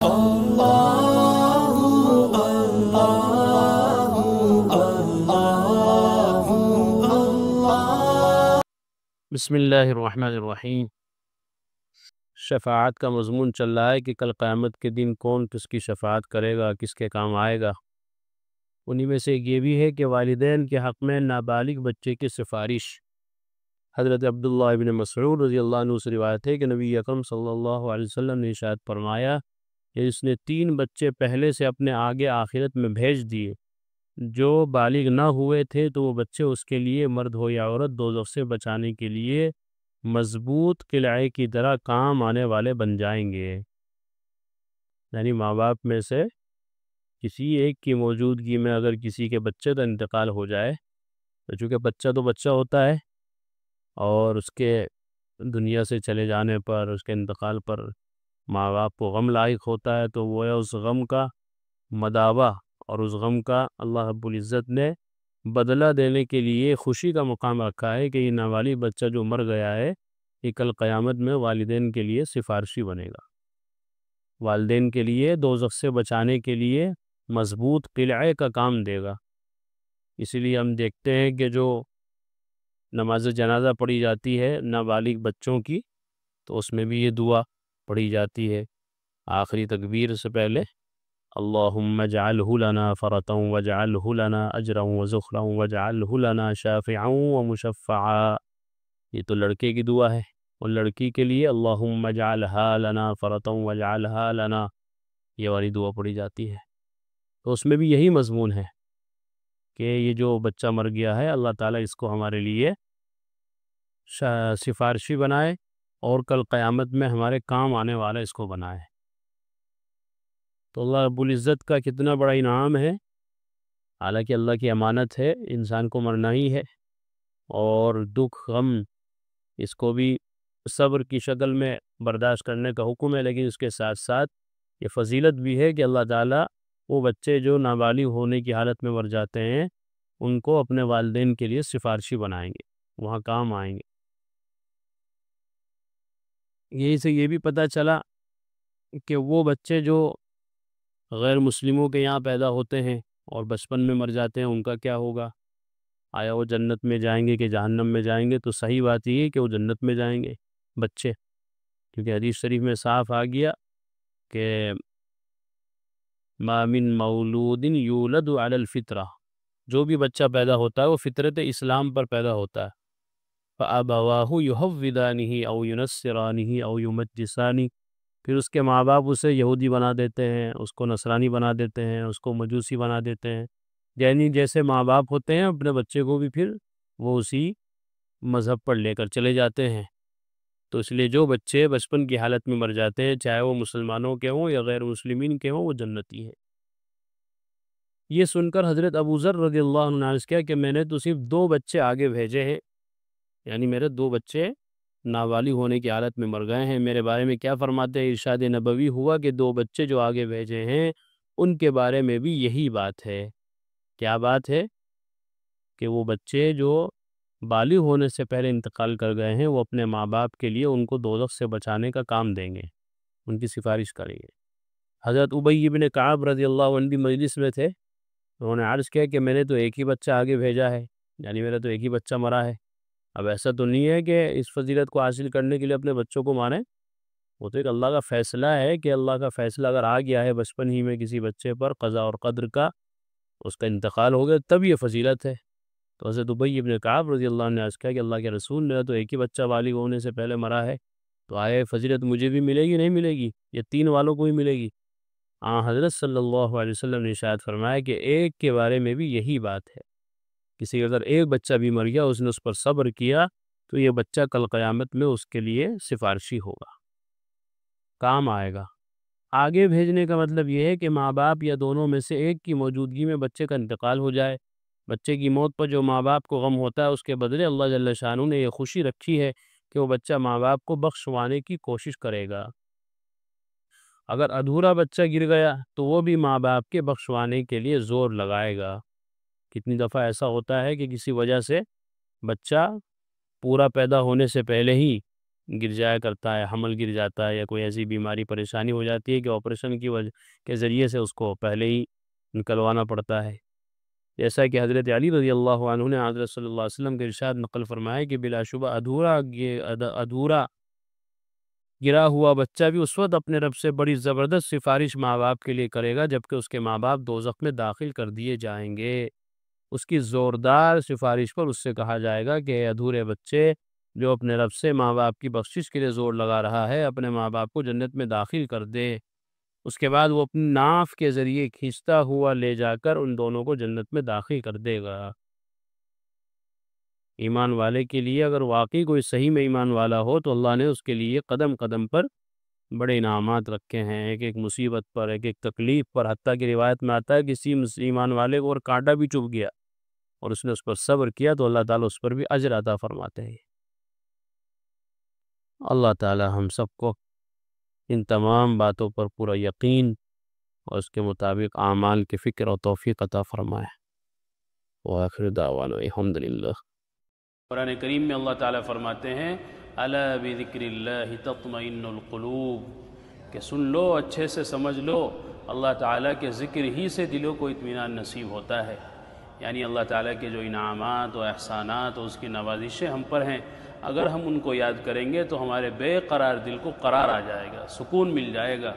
بسم اللہ الرحمن الرحیم۔ شفاعت کا مضمون چل رہا ہے کہ کل قیامت کے دن کون کس کی شفاعت کرے گا، کس کے کام آئے گا۔ انہی میں سے ایک یہ بھی ہے کہ والدین کے حق میں نابالغ بچے کی سفارش۔ حضرت عبداللہ ابن مسعود رضی اللہ عنہ سے روایت ہے کہ نبی اکرم صلی اللہ علیہ وسلم نے ارشاد فرمایا کہ اس نے 3 بچے پہلے سے اپنے آگے آخرت میں بھیج دیے، جو بالغ نہ ہوئے تھے تو وہ بچے اس کے لیے، مرد ہو یا عورت، دوزخ سے بچانے کے لیے مضبوط قلعے کی طرح کام آنے والے بن جائیں گے۔ یعنی ماں باپ میں سے کسی ایک کی موجودگی میں اگر کسی کے بچے کا انتقال ہو جائے تو چونکہ بچہ تو بچہ ہوتا ہے، اور اس کے دنیا سے چلے جانے پر، اس کے انتقال پر ماں باپ کو غم لاحق ہوتا ہے، تو وہ اس غم کا مداوع اور اس غم کا اللہ رب العزت نے بدلہ دینے کے لیے خوشی کا مقام رکھا ہے کہ یہ نابالغ بچہ جو مر گیا ہے یہ کل قیامت میں والدین کے لیے سفارشی بنے گا، والدین کے لیے دوزخ سے بچانے کے لیے مضبوط قلعے کا کام دے گا۔ اسی لیے ہم دیکھتے ہیں کہ جو نماز جنازہ پڑھی جاتی ہے نابالغ بچوں کی، تو اس میں بھی یہ دعا پڑھی جاتی ہے آخری تکبیر سے پہلے، اللہم اجعلہ لنا فرطا واجعلہ لنا اجرا وزخرا واجعلہ لنا شافعا ومشفعا۔ یہ تو لڑکے کی دعا ہے، اور لڑکی کے لیے اللہم اجعلہا لنا فرطا واجعلہا لنا، یہ والی دعا پڑھی جاتی ہے۔ تو اس میں بھی یہی مضمون ہے کہ یہ جو بچہ مر گیا ہے اللہ تعالیٰ اس کو ہمارے لیے سفارشی بنائے، اور کل قیامت میں ہمارے کام آنے والا اس کو بنائے۔ تو اللہ رب العزت کا کتنا بڑا انعام ہے، حالانکہ اللہ کی امانت ہے، انسان کو مرنا ہی ہے، اور دکھ غم اس کو بھی صبر کی شکل میں برداشت کرنے کا حکم ہے، لیکن اس کے ساتھ ساتھ یہ فضیلت بھی ہے کہ اللہ تعالیٰ وہ بچے جو نابالغ ہونے کی حالت میں مر جاتے ہیں ان کو اپنے والدین کے لیے سفارشی بنائیں گے، وہاں کام آئیں گے۔ یہی سے یہ بھی پتہ چلا کہ وہ بچے جو غیر مسلموں کے یہاں پیدا ہوتے ہیں اور بچپن میں مر جاتے ہیں ان کا کیا ہوگا، آیا وہ جنت میں جائیں گے کہ جہنم میں جائیں گے؟ تو صحیح بات یہ ہے کہ وہ جنت میں جائیں گے بچے، کیونکہ حدیث شریف میں صاف آ گیا کہ ما من مولود یولد علی الفطرہ، جو بھی بچہ پیدا ہوتا ہے وہ فطرت اسلام پر پیدا ہوتا ہے، فَأَبَوَاهُ يُحَوِّدَانِهِ أَوْ يُنَصِّرَانِهِ أَوْ يُمَجِّسَانِهِ، پھر اس کے ماں باپ اسے یہودی بنا دیتے ہیں، اس کو نصرانی بنا دیتے ہیں، اس کو مجوسی بنا دیتے ہیں، یعنی جیسے ماں باپ ہوتے ہیں اپنے بچے کو بھی پھر وہ اسی مذہب پر لے کر چلے جاتے ہیں۔ تو اس لیے جو بچے بچپن کی حالت میں مر جاتے ہیں، چاہے وہ مسلمانوں کے ہوں یا غیر مسلمین کے ہوں، وہ جنتی ہیں۔ یہ سن کر حضرت ابو ذر رضی اللہ عنہ نے عرض کیا کہ میں نے تو صرف 2 بچے آگے بھیجے ہیں، یعنی میرے 2 بچے نابالغ ہونے کی حالت میں مر گئے ہیں، میرے بارے میں کیا فرماتے ہیں؟ ارشاد نبوی ہوا کہ 2 بچے جو آگے بھیجے ہیں ان کے بارے میں بھی یہی بات ہے۔ کیا بات ہے؟ کہ وہ بچے جو بالغ ہونے سے پہلے انتقال کر گئے ہیں وہ اپنے ماں باپ کے لیے ان کو دوزخ سے بچانے کا کام دیں گے، ان کی سفارش کریں گے۔ حضرت ابی بن کعب رضی اللہ عنہ بھی مجلس میں تھے، انہوں نے عرض کیا کہ میں نے تو ایک ہی بچہ آگے بھیجا ہے، یعنی میرا تو ایک ہی بچہ مرا ہے۔ اب ایسا تو نہیں ہے کہ اس فضیلت کو حاصل کرنے کے لیے اپنے بچوں کو ماریں، وہ تو ایک اللہ کا فیصلہ ہے کہ اللہ کا فیصلہ اگر آ گیا ہے بچپن ہی میں کسی بچے پر قضا اور قدر کا، اس کا انتقال ہو گیا، تب یہ فضیلت ہے۔ تو حضرت ابی بن کعب رضی اللہ عنہ نے عرض کیا کہ اللہ کے رسول، میرا تو ایک ہی بچہ بالغ ہونے سے پہلے مرا ہے، تو آئے فضیلت مجھے بھی ملے گی نہیں ملے گی، یہ 3 والوں کو بھی ملے گی؟ حضرت صلی اللہ علیہ وسلم نے ارشاد فرمایا کہ ایک کے بارے میں بھی یہی بات ہے، کسی اگر ایک بچہ بھی مر گیا اس نے اس پر صبر کیا تو یہ بچہ کل قیامت میں اس کے لیے سفارشی ہوگا، کام آئے گا۔ آگے بھیجنے کا مطلب یہ ہے کہ ماں باپ یا دونوں میں سے ایک کی موجودگی میں بچے کا انتقال ہو جائے، بچے کی موت پر جو ماں باپ کو غم ہوتا ہے اس کے بدلے اللہ جل شانہ نے یہ خوشی رکھی ہے کہ وہ بچہ ماں باپ کو بخشوانے کی کوشش کرے گا۔ اگر ادھورا بچہ گر گیا تو وہ بھی ماں باپ کے بخشوانے کے لیے زور لگائے گا۔ کتنی دفعہ ایسا ہوتا ہے کہ کسی وجہ سے بچہ پورا پیدا ہونے سے پہلے ہی گر جایا کرتا ہے، حمل گر جاتا ہے، یا کوئی ایسی بیماری پریشانی ہو جاتی ہے کہ آپریشن کی وجہ کے ذریعے سے اس کو پہلے ہی نکلوانا پڑتا ہے۔ جیسا کہ حضرت علی رضی اللہ عنہ نے حضرت صلی اللہ علیہ وسلم کے ارشاد نقل فرمایا کہ بلا شبہ ادھورا گرا ہوا بچہ بھی اس وقت اپنے رب سے بڑی زبردست سفارش ماں باپ کے لیے کرے گا جبکہ اس کے ماں باپ دوزخ میں داخل کر دیے جائیں گے۔ اس کی زوردار سفارش پر اس سے کہا جائے گا کہ اے ادھورے بچے جو اپنے رب سے ماں باپ کی بخشش کے لیے زور لگا رہا ہے، اپنے ماں باپ کو جنت میں داخل کر دے۔ اس کے بعد وہ اپنی ناف کے ذریعے کھینچتا ہوا لے جا کر ان دونوں کو جنت میں داخل کر دے گا۔ ایمان والے کے لیے اگر واقعی کوئی صحیح میں ایمان والا ہو تو اللہ نے اس کے لیے قدم قدم پر بڑے انعامات رکھے ہیں، ایک ایک مصیبت پر، ایک ایک تکلیف پر، حتیٰ کہ روایت میں آتا ہے کسی ایمان والے کو اور کانٹا بھی چبھ گیا اور اس نے اس پر صبر کیا تو اللہ تعالیٰ اس پر بھی اجر عطا فرماتے ہیں۔ اللہ تعالیٰ ہم سب کو ان تمام باتوں پر پورا یقین اور اس کے مطابق اعمال کی فکر اور توفیق عطا فرمائے۔ وآخر دعوانا الحمدللہ۔ قرآن کریم میں اللہ تعالیٰ فرماتے ہیں الا بذکر اللہ تطمئن القلوب، کہ سن لو، اچھے سے سمجھ لو، اللہ تعالیٰ کے ذکر ہی سے دلوں کو اطمینان نصیب ہوتا ہے۔ یعنی اللہ تعالیٰ کے جو انعامات و احسانات اور اس کی نوازشیں ہم پر ہیں، اگر ہم ان کو یاد کریں گے تو ہمارے بے قرار دل کو قرار آ جائے گا، سکون مل جائے گا۔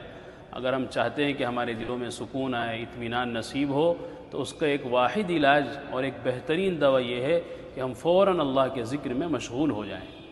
اگر ہم چاہتے ہیں کہ ہمارے دلوں میں سکون آئے، اطمینان نصیب ہو، تو اس کا ایک واحد علاج اور ایک بہترین دوا یہ ہے کہ ہم فوراً اللہ کے ذکر میں مشغول ہو جائیں۔